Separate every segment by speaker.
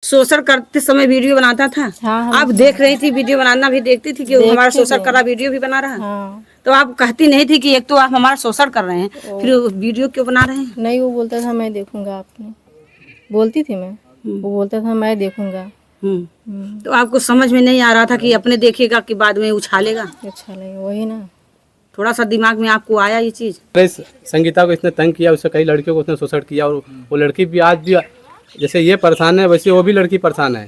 Speaker 1: शोषण करते समय वीडियो बनाता था।
Speaker 2: हाँ,
Speaker 1: आप देख रही थी, वीडियो बनाना भी देखती थी कि वो हमारा शोषण कर रहा, वीडियो भी बना रहा है।
Speaker 2: हाँ।
Speaker 1: तो आप कहती नहीं थी कि एक तो आप हमारा शोषण कर रहे हैं, फिर वीडियो क्यों बना रहे हैं?
Speaker 2: नहीं, वो बोलता था मैं देखूंगा, आपने बोलती थी मैं, वो बोलता था मैं देखूंगा।
Speaker 1: तो आपको समझ में नहीं आ रहा था कि अपने देखेगा कि बाद में उछालेगा?
Speaker 2: अच्छा लगे वही ना।
Speaker 1: थोड़ा सा दिमाग में आपको आया ये चीज?
Speaker 3: संगीता को इसने तंग किया, उससे कई लड़कियों को उसने शोषण किया, और वो लड़की भी आज भी जैसे ये परेशान है वैसे वो भी लड़की परेशान है।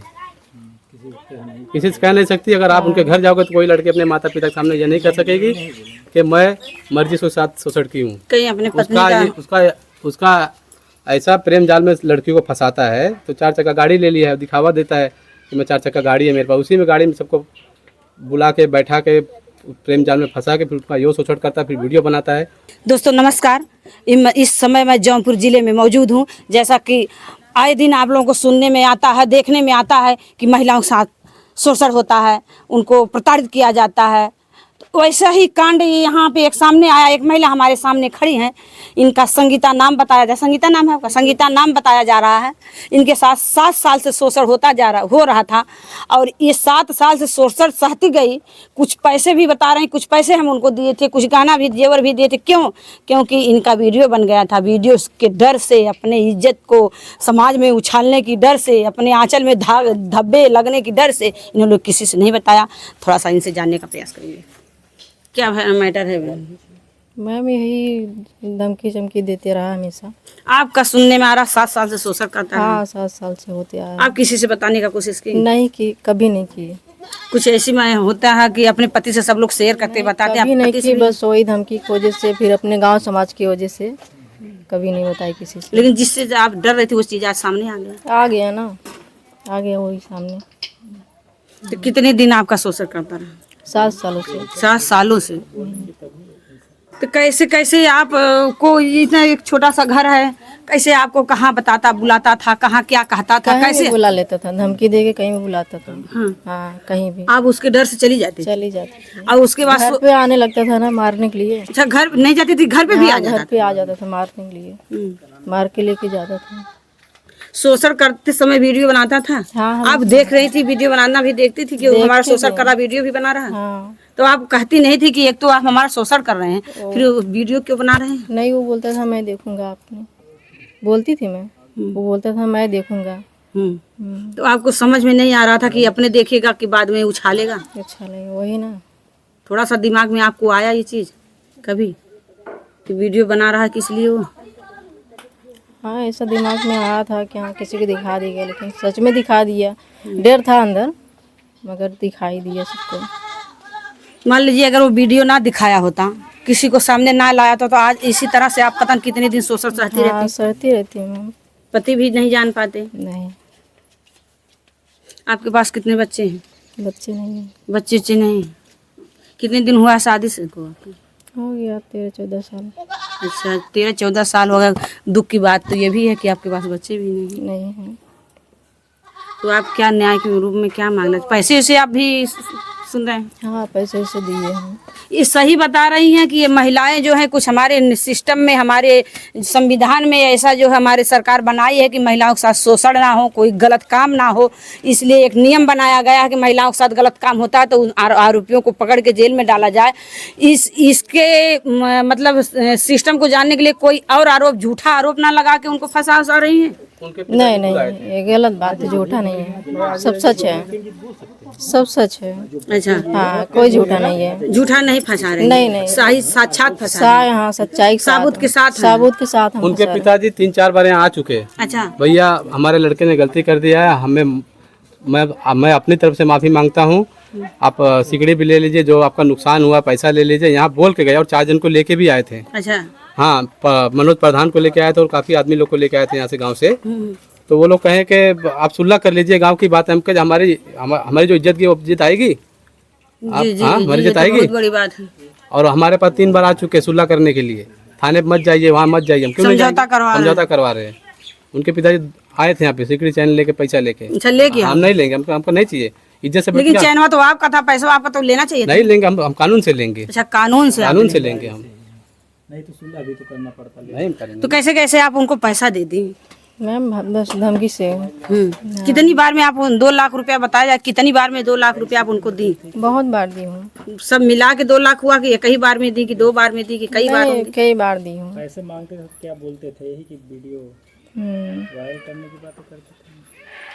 Speaker 3: किसी से कह नहीं सकती। अगर आप उनके घर जाओगे तो कोई लड़की अपने माता पिता के सामने ये नहीं कह सकेगी कि मैं मर्जी से साथ शोषण की हूँ।
Speaker 1: कहीं अपने पत्नी
Speaker 3: का उसका ऐसा प्रेम जाल में लड़की को फंसाता है। तो 4 चक्का गाड़ी ले लिया है, दिखावा देता है कि मैं 4 चक्का गाड़ी है मेरे पास। उसी में गाड़ी में सबको बुला के बैठा के प्रेम जाल में फंसा के फिर उसका यो शोषण करता है, फिर वीडियो बनाता है।
Speaker 1: दोस्तों नमस्कार, इस समय मैं जौनपुर जिले में मौजूद हूँ। जैसा कि आए दिन आप लोगों को सुनने में आता है, देखने में आता है कि महिलाओं के साथ शोषण होता है, उनको प्रताड़ित किया जाता है। तो वैसा ही कांड यहाँ पे एक सामने आया। एक महिला हमारे सामने खड़ी हैं, इनका संगीता नाम बताया जा, संगीता नाम है आपका, संगीता नाम बताया जा रहा है। इनके साथ 7 साल से शोषण हो रहा था, और ये 7 साल से शोषण सहती गई। कुछ पैसे भी बता रहे हैं, कुछ पैसे हम उनको दिए थे, कुछ गहना भी, जेवर भी दिए थे। क्यों? क्योंकि इनका वीडियो बन गया था। वीडियो के डर से, अपने इज्जत को समाज में उछालने की डर से, अपने आंचल में धब्बे लगने की डर से इन्होंने किसी से नहीं बताया। थोड़ा सा इनसे जानने का प्रयास करेंगे, क्या मैटर है?
Speaker 2: मैम यही धमकी चमकी देते रहा हमेशा।
Speaker 1: आपका सुनने में आ रहा 7 साल से शोषण करता है।
Speaker 2: हाँ, 7 साल से होते आया।
Speaker 1: आप किसी से बताने का कोशिश की?
Speaker 2: नहीं की, कभी नहीं की।
Speaker 1: कुछ ऐसी में होता है कि अपने पति से सब लोग शेयर करते बताते,
Speaker 2: कभी
Speaker 1: आप
Speaker 2: नहीं
Speaker 1: पति
Speaker 2: की,
Speaker 1: से
Speaker 2: बस वही धमकी की वजह से, फिर अपने गांव समाज की वजह से कभी नहीं बताई किसी से।
Speaker 1: लेकिन जिससे आप डर रहे थे वो चीज आज सामने आ गया।
Speaker 2: आ गया ना, आ गया वही सामने।
Speaker 1: तो कितने दिन आपका शोषण करता रहा?
Speaker 2: 7 सालों से।
Speaker 1: 7 सालों से। तो कैसे कैसे आप को, इतना एक छोटा सा घर है, कैसे आपको कहाँ बताता, बुलाता था, कहाँ क्या कहता था,
Speaker 2: कहीं
Speaker 1: कैसे
Speaker 2: भी बुला लेता था, धमकी देके कहीं भी बुलाता था।
Speaker 1: हाँ।
Speaker 2: हाँ, कहीं भी।
Speaker 1: आप उसके डर से चली जाती?
Speaker 2: चली जाती थी।
Speaker 1: और उसके बाद
Speaker 2: घर पे आने लगता था ना मारने के लिए।
Speaker 1: अच्छा, घर नहीं जाती थी, घर पे भी आ
Speaker 2: हाँ,
Speaker 1: जाता
Speaker 2: घर पे आ जाता था मारने के लिए, मार के लेके जाता था।
Speaker 1: शोषण करते समय वीडियो बनाता था।
Speaker 2: हाँ,
Speaker 1: आप देख रही थी, वीडियो बनाना भी देखती थी कि वो हमारा शोषण कर रहा, वीडियो भी बना रहा है।
Speaker 2: हाँ।
Speaker 1: तो आप कहती नहीं थी कि एक तो आप हमारा शोषण कर रहे हैं, फिर वीडियो क्यों बना रहे हैं?
Speaker 2: नहीं, वो बोलता था मैं देखूंगा, आपने बोलती थी मैं, वो बोलता था मैं देखूंगा।
Speaker 1: तो आपको समझ में नहीं आ रहा था कि अपने देखेगा कि बाद में उछालेगा?
Speaker 2: अच्छा लगे वही ना।
Speaker 1: थोड़ा सा दिमाग में आपको आया ये चीज कभी कि वीडियो बना रहा है किस लिए वो?
Speaker 2: हाँ, ऐसा दिमाग में आया था कि हाँ किसी को दिखा देगा, लेकिन सच में दिखा दिया। डर था अंदर, मगर दिखाई दिया सबको।
Speaker 1: मान लीजिए अगर वो वीडियो ना दिखाया होता, किसी को सामने ना लाया था, तो आज इसी तरह से आप पता नहीं कितने दिन शोषण सहती
Speaker 2: हाँ,
Speaker 1: रहती?
Speaker 2: सहती रहती हूँ।
Speaker 1: पति भी नहीं जान पाते?
Speaker 2: नहीं,
Speaker 1: आपके पास कितने बच्चे हैं?
Speaker 2: बच्चे नहीं हैं।
Speaker 1: बच्चे नहीं। कितने दिन हुआ शादी से को आपके?
Speaker 2: हो गया 13-14 साल।
Speaker 1: अच्छा, 13-14 साल हो गए। दुख की बात तो ये भी है कि आपके पास बच्चे भी नहीं
Speaker 2: हैं।
Speaker 1: तो आप क्या न्याय के रूप में क्या मांगना? पैसे वैसे आप भी सुन रहे हैं?
Speaker 2: हाँ, पैसे वैसे दिए हैं।
Speaker 1: ये सही बता रही हैं कि ये महिलाएं जो हैं, कुछ हमारे सिस्टम में, हमारे संविधान में ऐसा जो हमारे सरकार बनाई है कि महिलाओं के साथ शोषण ना हो, कोई गलत काम ना हो, इसलिए एक नियम बनाया गया है कि महिलाओं के साथ गलत काम होता है तो उन आरोपियों को पकड़ के जेल में डाला जाए। इसके मतलब सिस्टम को जानने के लिए कोई और आरोप, झूठा आरोप ना लगा के उनको फंसा रही हैं?
Speaker 2: नहीं, ये गलत बात है, झूठा नहीं है, सब सच है, सब सच है।
Speaker 1: अच्छा,
Speaker 2: हाँ, कोई झूठा नहीं है,
Speaker 1: झूठा नहीं फंसा रहे?
Speaker 2: नहीं,
Speaker 1: सही साक्षात फंसा रहे हैं।
Speaker 2: हाँ, सच्चाई
Speaker 1: साबुत के साथ
Speaker 2: साबुत के साथ हम
Speaker 3: उनके पिताजी 3-4 बार यहाँ आ चुके हैं।
Speaker 1: अच्छा
Speaker 3: भैया, हमारे लड़के ने गलती कर दिया है, मैं अपनी तरफ से माफी मांगता हूँ। आप सिगड़ी भी ले लीजिए, जो आपका नुकसान हुआ पैसा ले लीजिए। यहाँ बोल के गए और 4 जन को लेके भी आए थे।
Speaker 1: अच्छा,
Speaker 3: हाँ, मनोज प्रधान को लेके आए थे और काफी आदमी लोग को लेके आए थे यहाँ से गांव से। तो वो लोग कहे कि आप सुलह कर लीजिए, गांव की बात है। हम कहे हमारी जो इज्जत की वो इज्जत आएगी, हमारी इज्जत आएगी।
Speaker 1: बहुत बड़ी बात है।
Speaker 3: और हमारे पास 3 बार आ चुके सुलह करने के लिए। थाने मत जाइए, वहाँ मत जाइए। हम क्यों
Speaker 1: समझौता
Speaker 3: करवा रहे हैं? उनके पिताजी आए थे यहाँ पे सिकड़ी चैन लेके, पैसा लेके।
Speaker 1: अच्छा, लेके
Speaker 3: हम नहीं लेंगे, हमको नहीं चाहिए इज्जत से।
Speaker 1: लेकिन चैनवा तो आपका था, पैसा आपका तो लेना चाहिए।
Speaker 3: नहीं लेंगे, हम कानून से लेंगे।
Speaker 1: अच्छा, कानून से
Speaker 3: लेंगे हम। नहीं तो सुलह भी तो करना पड़ता है। नहीं करेंगे।
Speaker 1: तो कैसे कैसे आप उनको पैसा दे दी?
Speaker 2: मैम बस धमकी से।
Speaker 1: कितनी बार में आप 2 लाख रुपया बताया जाए, कितनी बार में 2 लाख रुपया आप उनको दी?
Speaker 2: बहुत बार दी हूँ।
Speaker 1: सब मिला के 2 लाख हुआ कि एक ही बार में दी कि 2 बार में दी कि कई बार
Speaker 2: नहीं, कई बार दी हूँ।
Speaker 4: पैसे मांगते थे क्या बोलते थे? यही कि वीडियो वायरल करने की बातें करते थे।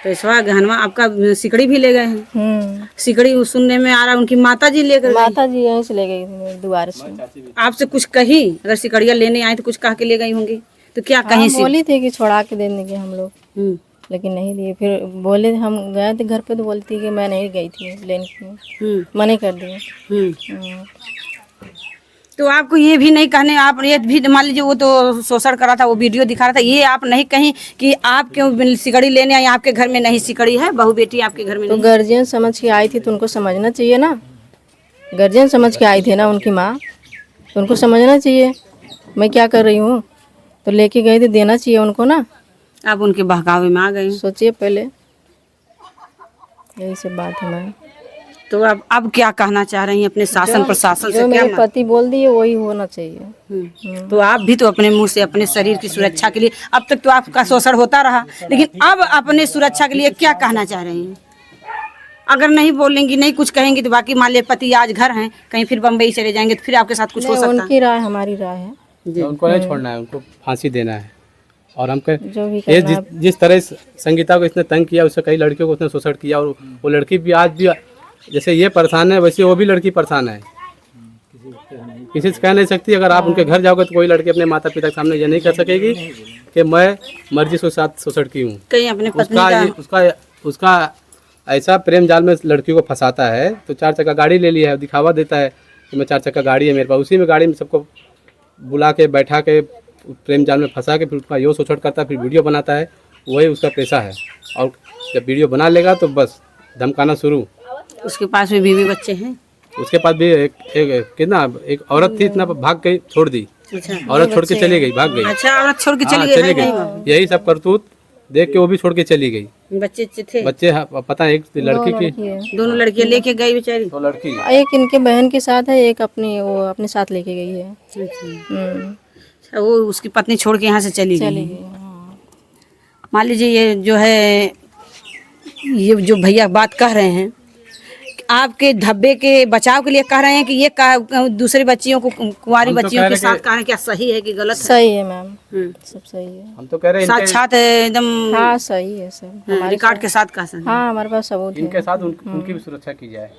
Speaker 1: पैसा गहनवा आपका सिकड़ी भी ले गए हैं। सिकड़ी सुनने में आ रहा है उनकी माता जी लेकर गई।
Speaker 2: माता जी यहीं से ले गई थी मेरे द्वार से।
Speaker 1: आपसे कुछ कही? अगर सिकड़िया लेने आए तो कुछ कह के ले गई होंगी, तो क्या कहीं से?
Speaker 2: बोली थी कि छोड़ा के दे देंगे हम लोग, लेकिन नहीं दिए। फिर बोले, हम गए थे घर पे तो बोलती कि मैं नहीं गई थी लेने के, मना कर दिए।
Speaker 1: तो आपको ये भी नहीं कहने, आप ये भी मान लीजिए वो तो शोषण करा था, वो वीडियो दिखा रहा था, ये आप नहीं कहीं कि आप क्यों सिकड़ी लेने आई? आपके घर में नहीं सिकड़ी है, बहू बेटी आपके घर में
Speaker 2: तो
Speaker 1: नहीं?
Speaker 2: गार्जियन समझ के आई थी तो उनको समझना चाहिए ना। गार्जियन समझ के आई थी ना उनकी माँ, तो उनको समझना चाहिए मैं क्या कर रही हूँ। तो लेके गई थी, देना चाहिए उनको ना।
Speaker 1: आप उनके बहकावे में आ गए।
Speaker 2: सोचिए पहले, यही सब बात है मैम।
Speaker 1: तो अब क्या कहना चाह रही हैं अपने शासन प्रशासन से?
Speaker 2: जो
Speaker 1: क्या
Speaker 2: मेरे पति बोल दिए वही होना चाहिए।
Speaker 1: तो आप भी तो अपने मुंह से अपने शरीर की सुरक्षा के लिए, अब तक तो आपका शोषण होता रहा, लेकिन अब अपने सुरक्षा के लिए क्या कहना चाह रही हैं? अगर नहीं बोलेंगी, नहीं कुछ कहेंगी, तो बाकी मान लिया पति आज घर हैं, कहीं फिर बम्बई चले जाएंगे, तो फिर आपके साथ कुछ हो सकता है?
Speaker 2: उनकी राय हमारी राय है,
Speaker 3: उनको नहीं छोड़ना है, उनको फांसी देना है। और हम
Speaker 2: जो भी
Speaker 3: ये जिस तरह संगीता को इसने तंग किया, उससे कई लड़कियों को उसने शोषण किया, और वो लड़की भी आज भी जैसे ये परेशान है वैसे वो भी लड़की परेशान है। किसी से कह नहीं सकती। अगर आप उनके घर जाओगे तो कोई लड़की अपने माता पिता के सामने ये नहीं कर सकेगी कि मैं मर्जी से साथ शोषण की हूँ।
Speaker 1: कहीं अपने पत्नी का
Speaker 3: उसका ऐसा प्रेम जाल में लड़कियों को फंसाता है, तो 4 चक्का गाड़ी ले लिया है, दिखावा देता है कि मैं 4 चक्का गाड़ी है मेरे पास, उसी में गाड़ी में सबको बुला के बैठा के प्रेम जाल में फंसा के फिर उसका यो शोषण करता है, फिर वीडियो बनाता है, वही उसका पेशा है। और जब वीडियो बना लेगा तो बस धमकाना शुरू।
Speaker 1: उसके पास भी बीवी बच्चे हैं।
Speaker 3: उसके पास भी एक औरत थी, इतना भाग गई, छोड़ दी। औरत छोड़ के चली गई, भाग गई।
Speaker 1: अच्छा, औरत छोड़ के
Speaker 3: हाँ, चली गई। यही सब करतूत देख के वो भी छोड़ के चली गई।
Speaker 1: बच्चे थे?
Speaker 3: बच्चे पता है, एक लड़की की,
Speaker 1: दोनों लड़कियां लेके गई बेचारी।
Speaker 3: 2 लड़की,
Speaker 2: एक इनके बहन के साथ है, एक वो अपने साथ लेके गई है।
Speaker 1: अच्छा, वो उसकी पत्नी छोड़ के यहाँ से चली गई। मान लीजिए ये जो है, ये जो भैया बात कह रहे हैं, आपके धब्बे के बचाव के लिए कह रहे हैं कि ये दूसरी बच्चियों को, कुंवारी बच्चियों के साथ कह रहे हैं, क्या सही है कि गलत?
Speaker 2: सही है मैम, सब सही है।
Speaker 3: हम तो कह रहे हैं
Speaker 1: साक्षात एकदम,
Speaker 2: हाँ सही है सब, हमारे
Speaker 1: रिकॉर्ड के साथ कहा।
Speaker 2: हाँ हमारे पास सबूत है।
Speaker 3: इनके साथ उनकी भी सुरक्षा की जाए।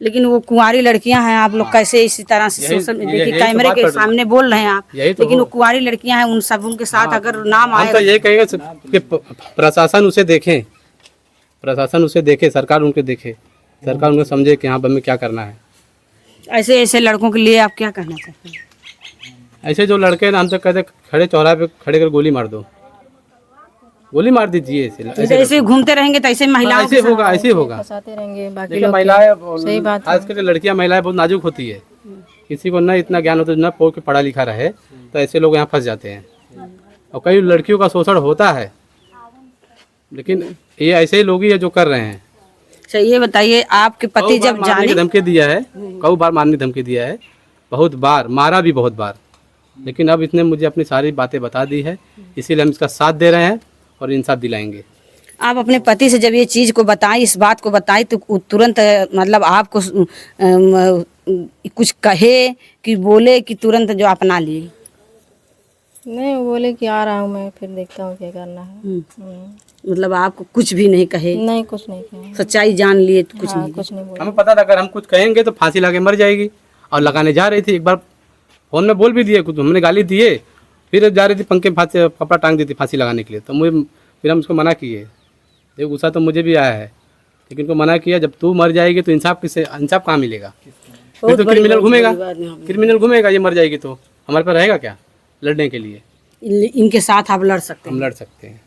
Speaker 1: लेकिन वो कुंवारी लड़कियां हैं, आप लोग कैसे इसी तरह से सोशल देखिए कैमरे के सामने बोल रहे हैं आप, लेकिन वो कुंवारी लड़कियां हैं, उन सब उनके साथ अगर नाम आए
Speaker 3: तो ये कहेंगे कि प्रशासन उसे देखे, प्रशासन उसे देखे, सरकार उनके देखे, सरकार उनको समझे कि हाँ हमें क्या करना है।
Speaker 1: ऐसे ऐसे लड़कों के लिए आप क्या कहना चाहते हैं?
Speaker 3: ऐसे जो लड़के हम तो कहते खड़े चौराहे पे खड़े कर गोली मार दो, गोली मार दीजिए।
Speaker 1: ऐसे घूमते रहेंगे तो ऐसे महिलाओं
Speaker 3: ऐसे होगा, ऐसे होगा,
Speaker 2: फंसाते रहेंगे बाकी
Speaker 3: देखिए
Speaker 2: लोग।
Speaker 3: महिलाएं,
Speaker 2: सही बात है।
Speaker 3: खासकर लड़कियां महिलाएं बहुत नाजुक होती है, किसी को न इतना ज्ञान होता, न पढ़ा लिखा रहे, तो ऐसे लोग यहाँ फंस जाते हैं। और कई लड़कियों का शोषण होता है, लेकिन ये ऐसे ही लोग ही है जो कर रहे हैं।
Speaker 1: अच्छा, ये बताइए, आपके पति जब जाने
Speaker 3: धमकी दिया है, कई बार मारने धमकी दिया है, बहुत बार मारा भी, बहुत बार, लेकिन अब इसने मुझे अपनी सारी बातें बता दी है, इसीलिए हम इसका साथ दे रहे हैं और इंसाफ दिलाएंगे।
Speaker 1: आप अपने पति से जब ये चीज़ को बताई, इस बात को बताई, तो तुरंत मतलब आपको कुछ कहे कि बोले कि तुरंत जो अपना लिए?
Speaker 2: नहीं, वो बोले कि आ रहा हूँ मैं, फिर देखता हूँ क्या करना है।
Speaker 1: मतलब आपको कुछ भी नहीं कहे?
Speaker 2: नहीं, कुछ नहीं कहा।
Speaker 1: सच्चाई जान लिए तो कुछ नहीं?
Speaker 2: कुछ नहीं बोला।
Speaker 3: हमें पता था अगर हम कुछ कहेंगे तो फांसी लगा के मर जाएगी, और लगाने जा रही थी। एक बार फोन में बोल भी दिए, कुछ हमने गाली दिए, फिर जा रही थी पंखे फांसी कपड़ा टांग दी थी फांसी लगाने के लिए, तो मुझे फिर हम उसको मना किए। देखो गुस्सा तो मुझे भी आया है, लेकिन उनको मना किया, जब तू मर जाएगी तो इंसाफ कहाँ मिलेगा? फिर तो क्रिमिनल घूमेगा, क्रिमिनल घूमेगा, ये मर जाएगी तो हमारे पास रहेगा क्या लड़ने के लिए?
Speaker 1: इनके साथ आप लड़ सकते हैं?
Speaker 3: हम लड़ सकते हैं।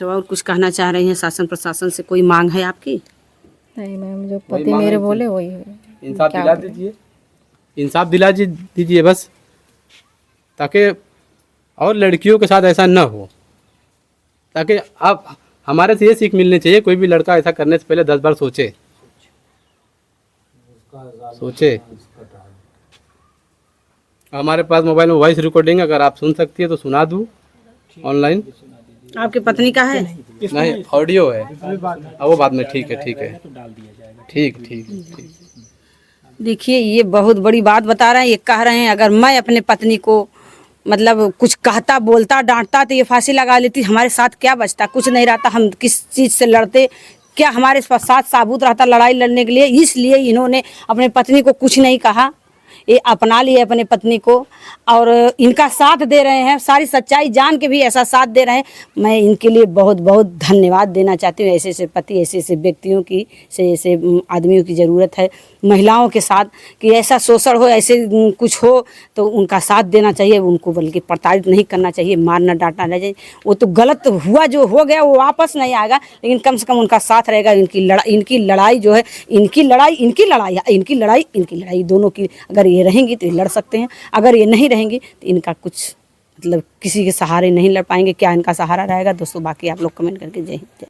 Speaker 1: तो और कुछ कहना चाह रही हैं शासन प्रशासन से? कोई मांग है आपकी?
Speaker 2: नहीं मैम, जो पति मेरे बोले वही है।
Speaker 3: इंसाफ दिला दीजिए, इंसाफ दिला दीजिए बस, ताकि और लड़कियों के साथ ऐसा न हो, ताकि आप हमारे से ये सीख मिलनी चाहिए, कोई भी लड़का ऐसा करने से पहले 10 बार सोचे। हमारे पास मोबाइल में वॉइस रिकॉर्डिंग, अगर आप सुन सकती है तो सुना दूँ, ऑनलाइन
Speaker 1: आपकी पत्नी का है?
Speaker 3: नहीं, ऑडियो है। अब वो बाद में ठीक है, ठीक है, ठीक ठीक ठीक।
Speaker 1: देखिए ये बहुत बड़ी बात बता रहे हैं। ये कह रहे हैं अगर मैं अपने पत्नी को मतलब कुछ कहता बोलता डांटता तो ये फांसी लगा लेती, हमारे साथ क्या बचता? कुछ नहीं रहता। हम किस चीज़ से लड़ते? क्या हमारे साथ साबूत रहता लड़ाई लड़ने के लिए? इसलिए इन्होंने अपने पत्नी को कुछ नहीं कहा, ये अपना लिए अपने पत्नी को और इनका साथ दे रहे हैं। सारी सच्चाई जान के भी ऐसा साथ दे रहे हैं। मैं इनके लिए बहुत बहुत धन्यवाद देना चाहती हूँ। ऐसे ऐसे पति, ऐसे ऐसे व्यक्तियों की, ऐसे आदमियों की ज़रूरत है महिलाओं के साथ कि ऐसा शोषण हो, ऐसे कुछ हो तो उनका साथ देना चाहिए, उनको बल्कि प्रताड़ित नहीं करना चाहिए, मारना डांटना नहीं चाहिए। वो तो गलत हुआ, जो हो गया वो वापस नहीं आएगा, लेकिन कम से कम उनका साथ रहेगा। इनकी लड़ाई जो है, इनकी लड़ाई दोनों की अगर ये रहेंगी तो ये लड़ सकते हैं, अगर ये नहीं रहेंगी तो इनका कुछ मतलब किसी के सहारे नहीं लड़ पाएंगे। क्या इनका सहारा रहेगा दोस्तों? बाकी आप लोग कमेंट करके जय हिंद।